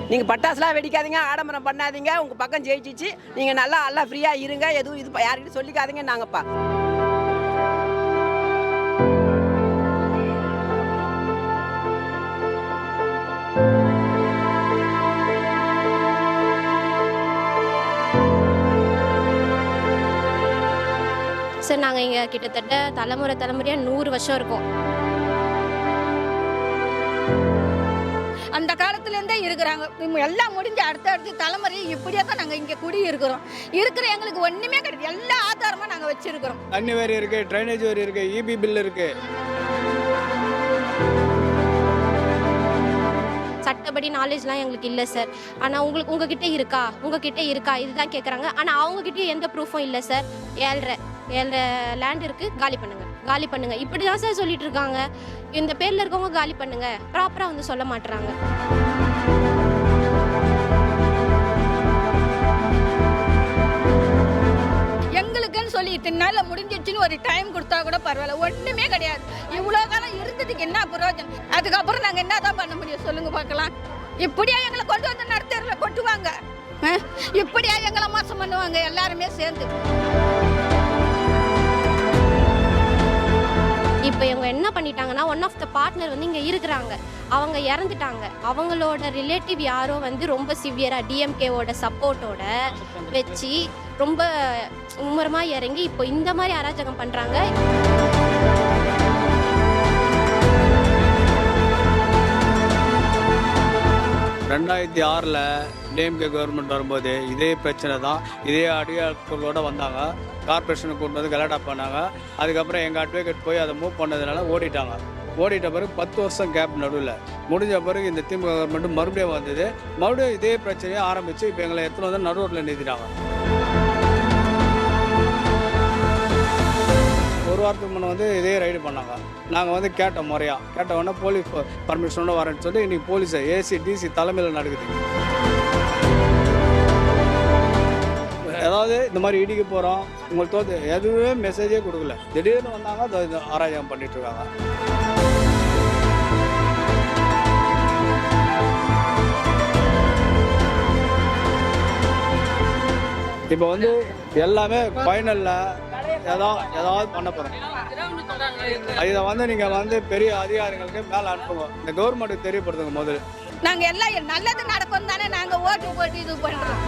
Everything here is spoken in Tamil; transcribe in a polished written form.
நீங்கள் பட்டாசுலாம் வெடிக்காதீங்க, ஆடம்பரம் பண்ணாதீங்க, உங்கள் பக்கம் ஜெயிச்சிச்சு, நீங்கள் நல்லா ஃப்ரீயாக இருங்க, எதுவும் இது யார்கிட்ட சொல்லிக்காதீங்க நாங்கப்பா. சார் நாங்கள் இங்கே கிட்டத்தட்ட தலைமுறையாக 100 வருஷம் இருக்கோம். அந்த காலத்துலேருந்தே இருக்கிறாங்க. எல்லாம் முடிஞ்ச அடுத்த தலைமுறை இப்படியே தான் நாங்கள் இங்கே குடி இருக்கிறோம். எங்களுக்கு ஒன்றுமே கிடையாது. எல்லா ஆதாரமாக நாங்கள் வச்சுருக்கிறோம். தண்ணி வேறு இருக்குது, ட்ரைனேஜ் வேறு இருக்குது, இபி பில் இருக்குது. சட்டப்படி நாலேஜ்லாம் எங்களுக்கு இல்லை சார். ஆனால் உங்ககிட்ட இருக்கா இதுதான் கேட்குறாங்க. ஆனால் அவங்ககிட்டயும் எந்த ப்ரூஃபும் இல்லை சார். 7.5 லேண்ட் இருக்குது, காலி பண்ணுங்க இப்படி தான் சார் சொல்லிட்டு இருக்காங்க. இந்த பேரில் இருக்கவங்க காலி பண்ணுங்க, ப்ராப்பராக வந்து சொல்ல மாட்டுறாங்க. எங்களுக்குன்னு சொல்லி இத்தனை நாளில் முடிஞ்சிடுச்சுன்னு ஒரு டைம் கொடுத்தா கூட பரவாயில்ல. ஒன்றுமே கிடையாது. இவ்வளோ காலம் இருந்ததுக்கு என்ன பிரயோஜனம்? அதுக்கப்புறம் நாங்கள் என்ன தான் பண்ண முடியும் சொல்லுங்க பார்க்கலாம். இப்படியா எங்களை கொண்டு வந்து நடத்துறதுல கொட்டுவாங்க, இப்படியா எங்களை மோசம் பண்ணுவாங்க எல்லாருமே சேர்ந்து. இப்போ இவங்க என்ன பண்ணிட்டாங்கன்னா, ஒன் ஆஃப் த பார்ட்னர் வந்து இங்கே இருக்கிறாங்க, அவங்க இறந்துட்டாங்க. அவங்களோட ரிலேட்டிவ் யாரோ வந்து ரொம்ப சிவியராக டிஎம்கேவோட சப்போர்ட்டோட வச்சு ரொம்ப மும்முரமாக இறங்கி இப்போ இந்த மாதிரி அராஜகம் பண்ணுறாங்க. ரெண்டாயிரத்தி 6 டிஎம்கே கவர்மெண்ட் வரும்போது இதே பிரச்சனை தான், இதே அடியாட்களோடு வந்தாங்க. கார்பரேஷனுக்கு கொண்டு வந்து கலாட்டா பண்ணாங்க. அதுக்கப்புறம் எங்கள் அட்வொகேட் போய் அதை மூவ் பண்ணதுனால ஓடிட்ட பிறகு 10 வருஷம் கேப் நடுவில் முடிஞ்ச பிறகு இந்த திமுக கவர்மெண்ட் மறுபடியும் வந்தது. மறுபடியும் இதே பிரச்சனையை ஆரம்பித்து இப்போ எங்களை எத்தனை வந்து நடுரோட்டில் நிறுத்திட்டாங்க. ஒரு வாரத்துக்கு முன்னே வந்து இதே ரைடு பண்ணாங்க. நாங்கள் வந்து கேட்டோம், முறையாக கேட்டோன்னா போலீஸ் பர்மிஷனோட வரேன்னு சொல்லி இன்றைக்கி போலீஸ் ஏசி டிசி தலைமையில் நடக்குது. ஏதாவது இந்த மாதிரி இடிக்க போகிறோம் உங்களுக்கு எதுவுமே மெசேஜே கொடுக்கல. திடீர்னு வந்தாங்க, ஆராய்ச்சி பண்ணிட்டு இருக்காங்க. இப்போ வந்து எல்லாமே ஃபைனலில் ஏதாவது பண்ண போகிறோம். இதை வந்து நீங்கள் வந்து பெரிய அதிகாரிகளுக்கு மேலே அனுப்புங்க, இந்த கவர்மெண்ட்டுக்கு தெரியப்படுத்துங்க முதல்ல. நாங்கள் எல்லாம் நல்லது நடக்கும் தானே நாங்கள் ஓட்டு போட்டு இது பண்ணுறோம்.